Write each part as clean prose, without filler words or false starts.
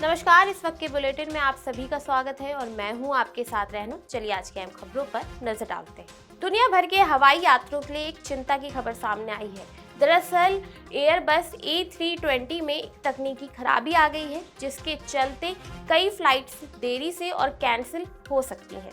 नमस्कार, इस वक्त के बुलेटिन में आप सभी का स्वागत है और मैं हूं आपके साथ रहनू। चलिए आज के अहम खबरों पर नजर डालते हैं। दुनिया भर के हवाई यात्रियों के लिए एक चिंता की खबर सामने आई है। दरअसल एयरबस A320 में एक तकनीकी खराबी आ गई है, जिसके चलते कई फ्लाइट्स देरी से और कैंसिल हो सकती हैं।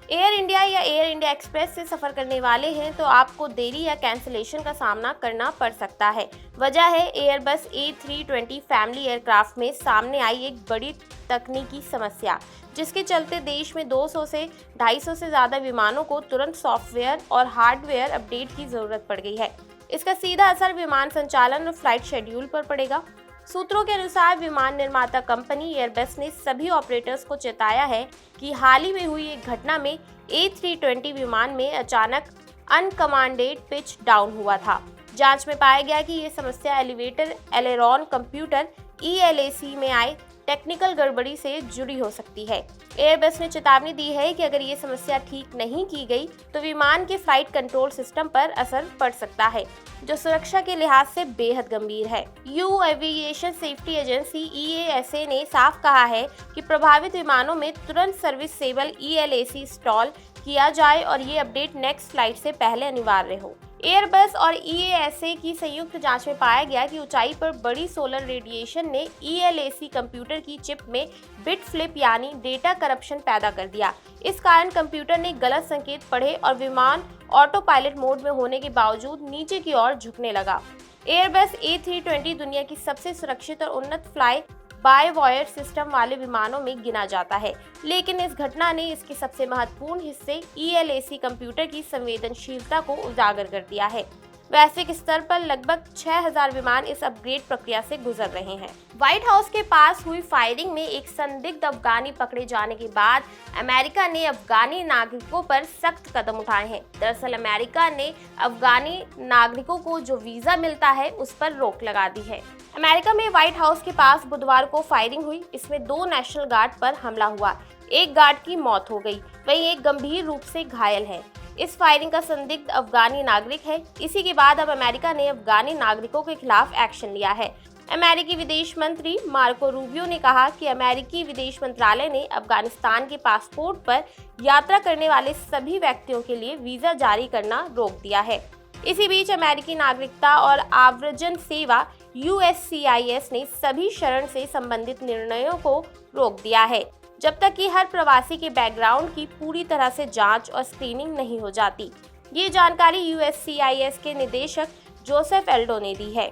एयर इंडिया या एयर इंडिया एक्सप्रेस से सफर करने वाले हैं तो आपको देरी या कैंसिलेशन का सामना करना पड़ सकता है। वजह है एयरबस A320 फैमिली एयरक्राफ्ट में सामने आई एक बड़ी तकनीकी समस्या, जिसके चलते देश में 200 से 250 से ज़्यादा विमानों को तुरंत सॉफ्टवेयर और हार्डवेयर अपडेट की ज़रूरत पड़ गई है। इसका सीधा असर विमान संचालन और फ्लाइट शेड्यूल पर पड़ेगा। सूत्रों के अनुसार विमान निर्माता कंपनी एयरबस ने सभी ऑपरेटर्स को चेताया है कि हाल ही में हुई एक घटना में A320 विमान में अचानक अनकमांडेड पिच डाउन हुआ था। जांच में पाया गया कि ये समस्या एलिवेटर एलेरॉन कंप्यूटर ELAC में आए टेक्निकल गड़बड़ी से जुड़ी हो सकती है। एयरबस ने चेतावनी दी है कि अगर ये समस्या ठीक नहीं की गई तो विमान के फ्लाइट कंट्रोल सिस्टम पर असर पड़ सकता है, जो सुरक्षा के लिहाज से बेहद गंभीर है। You aviation safety agency EASA ने साफ कहा है कि प्रभावित विमानों में तुरंत सर्विसेबल ELAC इंस्टॉल किया जाए और ये अपडेट नेक्स्ट फ्लाइट से पहले अनिवार्य हो। एयरबस और EASA की संयुक्त जांच में पाया गया कि ऊंचाई पर बड़ी सोलर रेडिएशन ने ELAC कंप्यूटर की चिप में बिट फ्लिप यानी डेटा करप्शन पैदा कर दिया। इस कारण कंप्यूटर ने गलत संकेत पढ़े और विमान ऑटो पायलट मोड में होने के बावजूद नीचे की ओर झुकने लगा। एयरबस A320 दुनिया की सबसे सुरक्षित और उन्नत फ्लाई बाय वायर सिस्टम वाले विमानों में गिना जाता है, लेकिन इस घटना ने इसके सबसे महत्वपूर्ण हिस्से ELAC कंप्यूटर की संवेदनशीलता को उजागर कर दिया है। वैश्विक स्तर पर लगभग 6000 विमान इस अपग्रेड प्रक्रिया से गुजर रहे हैं। व्हाइट हाउस के पास हुई फायरिंग में एक संदिग्ध अफगानी पकड़े जाने के बाद अमेरिका ने अफगानी नागरिकों पर सख्त कदम उठाए हैं। दरअसल अमेरिका ने अफगानी नागरिकों को जो वीजा मिलता है उस पर रोक लगा दी है। अमेरिका में व्हाइट हाउस के पास बुधवार को फायरिंग हुई। इसमें 2 नेशनल गार्ड पर हमला हुआ। एक गार्ड की मौत हो गई, वहीं एक गंभीर रूप से घायल है। इस फायरिंग का संदिग्ध अफगानी नागरिक है। इसी के बाद अब अमेरिका ने अफगानी नागरिकों के खिलाफ एक्शन लिया है। अमेरिकी विदेश मंत्री मार्को रूबियो ने कहा कि अमेरिकी विदेश मंत्रालय ने अफगानिस्तान के पासपोर्ट पर यात्रा करने वाले सभी व्यक्तियों के लिए वीजा जारी करना रोक दिया है। इसी बीच अमेरिकी नागरिकता और आव्रजन सेवा USCIS ने सभी शरण से संबंधित निर्णयों को रोक दिया है, जब तक कि हर प्रवासी के बैकग्राउंड की पूरी तरह से जांच और स्क्रीनिंग नहीं हो जाती। ये जानकारी USCIS के निदेशक जोसेफ एल्डो ने दी है।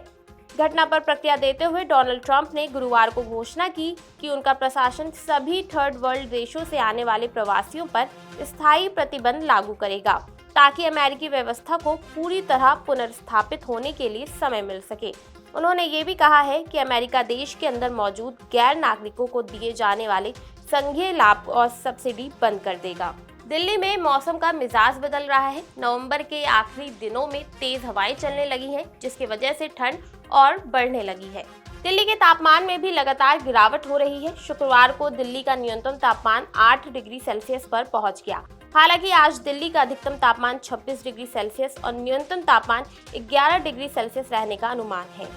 घटना पर प्रतिक्रिया देते हुए डोनाल्ड ट्रंप ने गुरुवार को घोषणा की कि उनका प्रशासन सभी थर्ड वर्ल्ड देशों से आने वाले प्रवासियों पर स्थायी प्रतिबंध लागू करेगा, ताकि अमेरिकी व्यवस्था को पूरी तरह पुनर्स्थापित होने के लिए समय मिल सके। उन्होंने ये भी कहा है कि अमेरिका देश के अंदर मौजूद गैर नागरिकों को दिए जाने वाले संघीय लाभ और सब्सिडी बंद कर देगा। दिल्ली में मौसम का मिजाज बदल रहा है। नवंबर के आखिरी दिनों में तेज हवाएं चलने लगी हैं, जिसकी वजह से ठंड और बढ़ने लगी है। दिल्ली के तापमान में भी लगातार गिरावट हो रही है। शुक्रवार को दिल्ली का न्यूनतम तापमान 8 डिग्री सेल्सियस पर पहुंच गया। हालांकि आज दिल्ली का अधिकतम तापमान 26 डिग्री सेल्सियस और न्यूनतम तापमान 11 डिग्री सेल्सियस रहने का अनुमान है।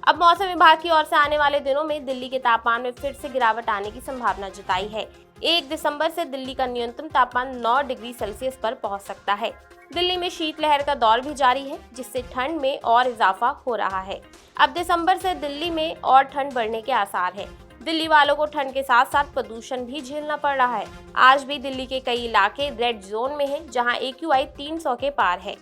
अब मौसम विभाग की ओर से आने वाले दिनों में दिल्ली के तापमान में फिर से गिरावट आने की संभावना जताई है। 1 दिसंबर से दिल्ली का न्यूनतम तापमान 9 डिग्री सेल्सियस पर पहुंच सकता है। दिल्ली में शीतलहर का दौर भी जारी है, जिससे ठंड में और इजाफा हो रहा है। अब दिसंबर से दिल्ली में और ठंड बढ़ने के आसार है। दिल्ली वालों को ठंड के साथ साथ प्रदूषण भी झेलना पड़ रहा है। आज भी दिल्ली के कई इलाके रेड जोन में हैं, जहां AQI 300 के पार है।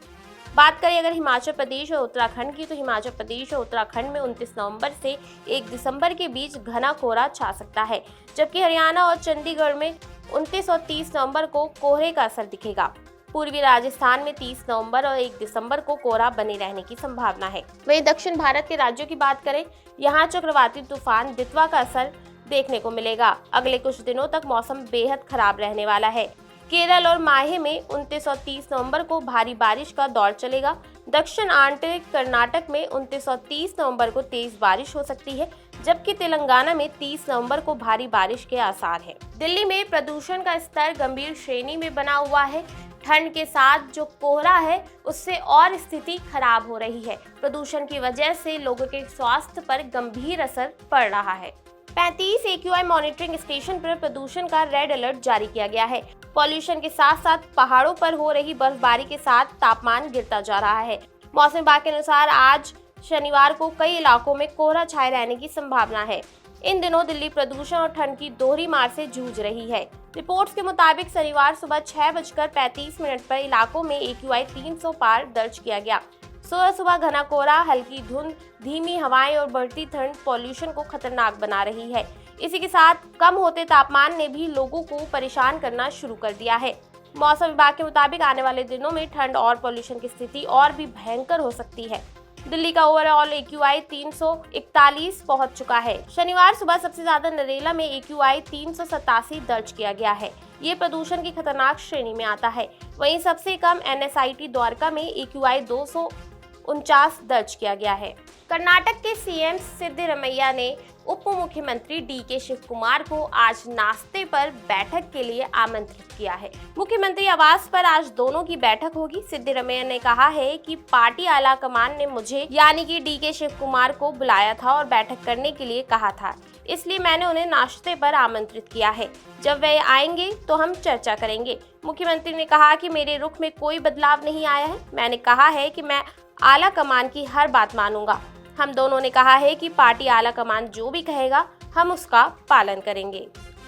बात करें अगर हिमाचल प्रदेश और उत्तराखंड की, तो हिमाचल प्रदेश और उत्तराखंड में 29 नवंबर से 1 दिसंबर के बीच घना कोहरा छा सकता है, जबकि हरियाणा और चंडीगढ़ में 29 और 30 नवंबर को कोहरे का असर दिखेगा। पूर्वी राजस्थान में 30 नवंबर और 1 दिसंबर को कोहरा बने रहने की संभावना है। वहीं दक्षिण भारत के राज्यों की बात करें, यहाँ चक्रवाती तूफान दितवा का असर देखने को मिलेगा। अगले कुछ दिनों तक मौसम बेहद खराब रहने वाला है। केरल और माहे में 29 और 30 नवंबर को भारी बारिश का दौर चलेगा। दक्षिण आंतरिक कर्नाटक में 29 और 30 नवंबर को तेज बारिश हो सकती है, जबकि तेलंगाना में 30 नवंबर को भारी बारिश के आसार है। दिल्ली में प्रदूषण का स्तर गंभीर श्रेणी में बना हुआ है। ठंड के साथ जो कोहरा है उससे और स्थिति खराब हो रही है। प्रदूषण की वजह से लोगों के स्वास्थ्य पर गंभीर असर पड़ रहा है। 35 AQI मॉनिटरिंग स्टेशन पर प्रदूषण का रेड अलर्ट जारी किया गया है। पॉल्यूशन के साथ साथ पहाड़ों पर हो रही बर्फबारी के साथ तापमान गिरता जा रहा है। मौसम विभाग के अनुसार आज शनिवार को कई इलाकों में कोहरा छाए रहने की संभावना है। इन दिनों दिल्ली प्रदूषण और ठंड की दोहरी मार से जूझ रही है। रिपोर्ट्स के मुताबिक शनिवार सुबह 6:35 पर इलाकों में AQI 300 पार दर्ज किया गया। सुबह घना कोहरा, हल्की धुंध, धीमी हवाएं और बढ़ती ठंड पॉल्यूशन को खतरनाक बना रही है। इसी के साथ कम होते तापमान ने भी लोगों को परेशान करना शुरू कर दिया है। मौसम विभाग के मुताबिक आने वाले दिनों में ठंड और पॉल्यूशन की स्थिति और भी भयंकर हो सकती है। दिल्ली का ओवरऑल AQI 341 पहुंच चुका है। शनिवार सुबह सबसे ज्यादा नरेला में AQI 387 दर्ज किया गया है। ये प्रदूषण की खतरनाक श्रेणी में आता है। वहीं सबसे कम NSIT द्वारका में AQI 249 दर्ज किया गया है। कर्नाटक के CM सिद्धरमैया ने उप मुख्यमंत्री DK शिव कुमार को आज नाश्ते पर बैठक के लिए आमंत्रित किया है। मुख्यमंत्री आवास पर आज दोनों की बैठक होगी। सिद्धरमैया ने कहा है कि पार्टी आला कमान ने मुझे यानी कि DK शिव कुमार को बुलाया था और बैठक करने के लिए कहा था, इसलिए मैंने उन्हें नाश्ते पर आमंत्रित किया है। जब वे आएंगे तो हम चर्चा करेंगे। मुख्यमंत्री ने कहा कि मेरे रुख में कोई बदलाव नहीं आया है। मैंने कहा है कि मैं आला कमान की हर बात मानूंगा। हम दोनों ने कहा है कि पार्टी आला कमान जो भी कहेगा हम उसका पालन करेंगे।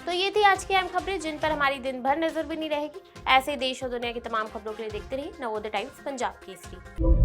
तो ये थी आज की अहम खबरें जिन पर हमारी दिन भर नजर बनी रहेगी। ऐसे देश और दुनिया की तमाम खबरों के लिए देखते रहिए नवोदय टाइम्स पंजाब केसरी।